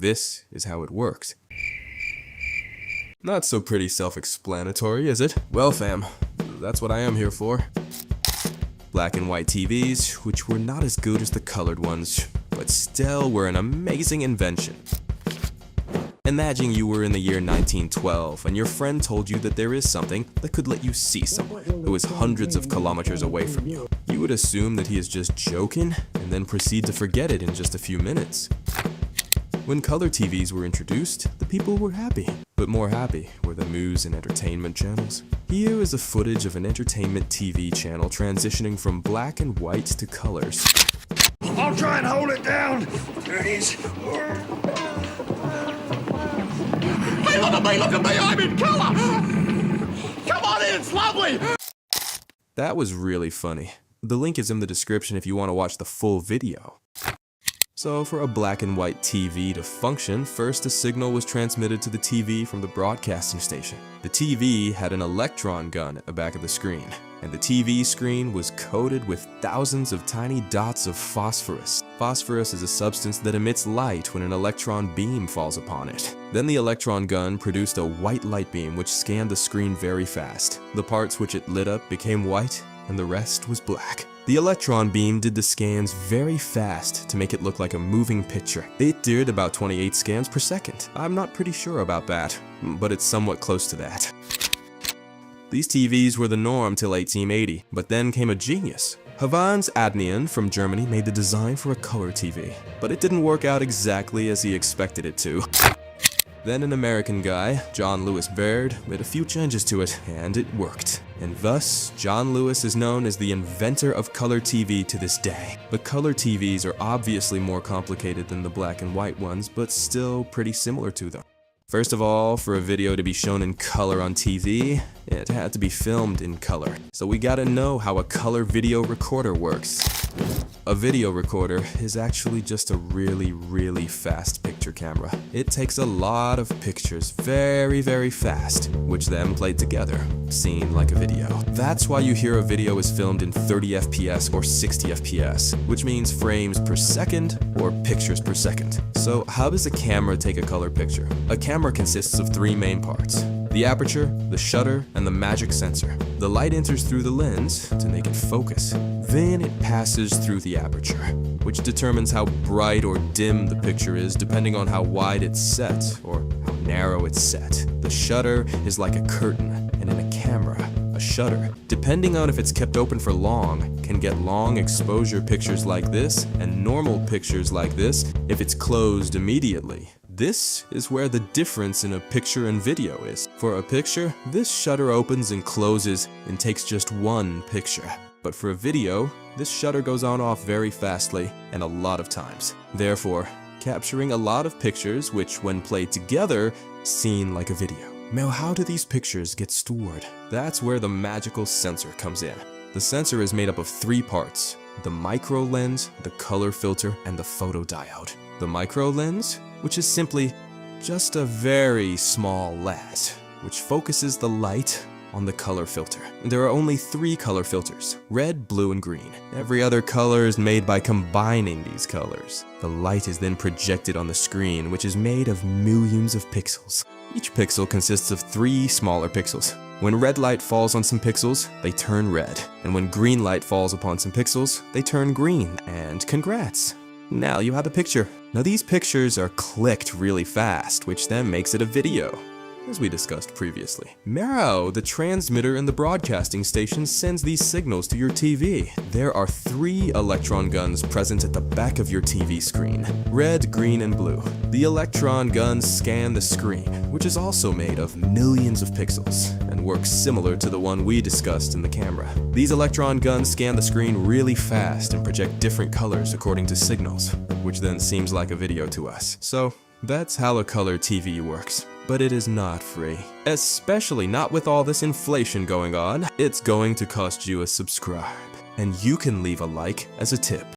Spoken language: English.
this is how it works. Not so pretty self-explanatory, is it? Well fam, that's what I am here for. Black and white TVs, which were not as good as the colored ones, but still were an amazing invention. Imagine you were in the year 1912 and your friend told you that there is something that could let you see someone who is hundreds of kilometers away from you. You would assume that he is just joking and then proceed to forget it in just a few minutes. When color TVs were introduced, the people were happy, but more happy were the news and entertainment channels. Here is a footage of an entertainment TV channel transitioning from black and white to colors. I'll try and hold it down. There it is. Hey, look at me, I'm in color! Come on in, it's lovely! That was really funny. The link is in the description if you want to watch the full video. So for a black and white TV to function, first a signal was transmitted to the TV from the broadcasting station. The TV had an electron gun at the back of the screen, and the TV screen was coated with thousands of tiny dots of phosphorus. Phosphorus is a substance that emits light when an electron beam falls upon it. Then the electron gun produced a white light beam which scanned the screen very fast. The parts which it lit up became white, and the rest was black. The electron beam did the scans very fast to make it look like a moving picture. It did about 28 scans per second. I'm not pretty sure about that, but it's somewhat close to that. These TVs were the norm till 1880, but then came a genius. Hans Adnian from Germany made the design for a color TV, but it didn't work out exactly as he expected it to. Then an American guy, John Louis Baird, made a few changes to it, and it worked. And thus, John Lewis is known as the inventor of color TV to this day. But color TVs are obviously more complicated than the black and white ones, but still pretty similar to them. First of all, for a video to be shown in color on TV, it had to be filmed in color. So we gotta know how a color video recorder works. A video recorder is actually just a really fast picture camera. It takes a lot of pictures very fast, which then played together, seen like a video. That's why you hear a video is filmed in 30 FPS or 60 FPS, which means frames per second or pictures per second. So how does a camera take a color picture? A camera consists of three main parts: the aperture, the shutter, and the magic sensor. The light enters through the lens to make it focus. Then it passes through the aperture, which determines how bright or dim the picture is depending on how wide it's set or how narrow it's set. The shutter is like a curtain, and in a camera, a shutter, depending on if it's kept open for long, can get long exposure pictures like this and normal pictures like this if it's closed immediately. This is where the difference in a picture and video is. For a picture, this shutter opens and closes and takes just one picture. But for a video, this shutter goes on off very fastly and a lot of times. Therefore, capturing a lot of pictures which, when played together, seem like a video. Now, how do these pictures get stored? That's where the magical sensor comes in. The sensor is made up of three parts: the micro lens, the color filter, and the photodiode. The micro lens, which is simply just a very small lens, which focuses the light on the color filter. There are only three color filters: red, blue, and green. Every other color is made by combining these colors. The light is then projected on the screen, which is made of millions of pixels. Each pixel consists of three smaller pixels. When red light falls on some pixels, they turn red. And when green light falls upon some pixels, they turn green. And congrats! Now you have a picture. Now these pictures are clicked really fast, which then makes it a video, as we discussed previously. Now, the transmitter in the broadcasting station sends these signals to your TV. There are three electron guns present at the back of your TV screen: red, green, and blue. The electron guns scan the screen, which is also made of millions of pixels, and works similar to the one we discussed in the camera. These electron guns scan the screen really fast and project different colors according to signals, which then seems like a video to us. So, that's how a color TV works. But it is not free. Especially not with all this inflation going on. It's going to cost you a subscribe. And you can leave a like as a tip.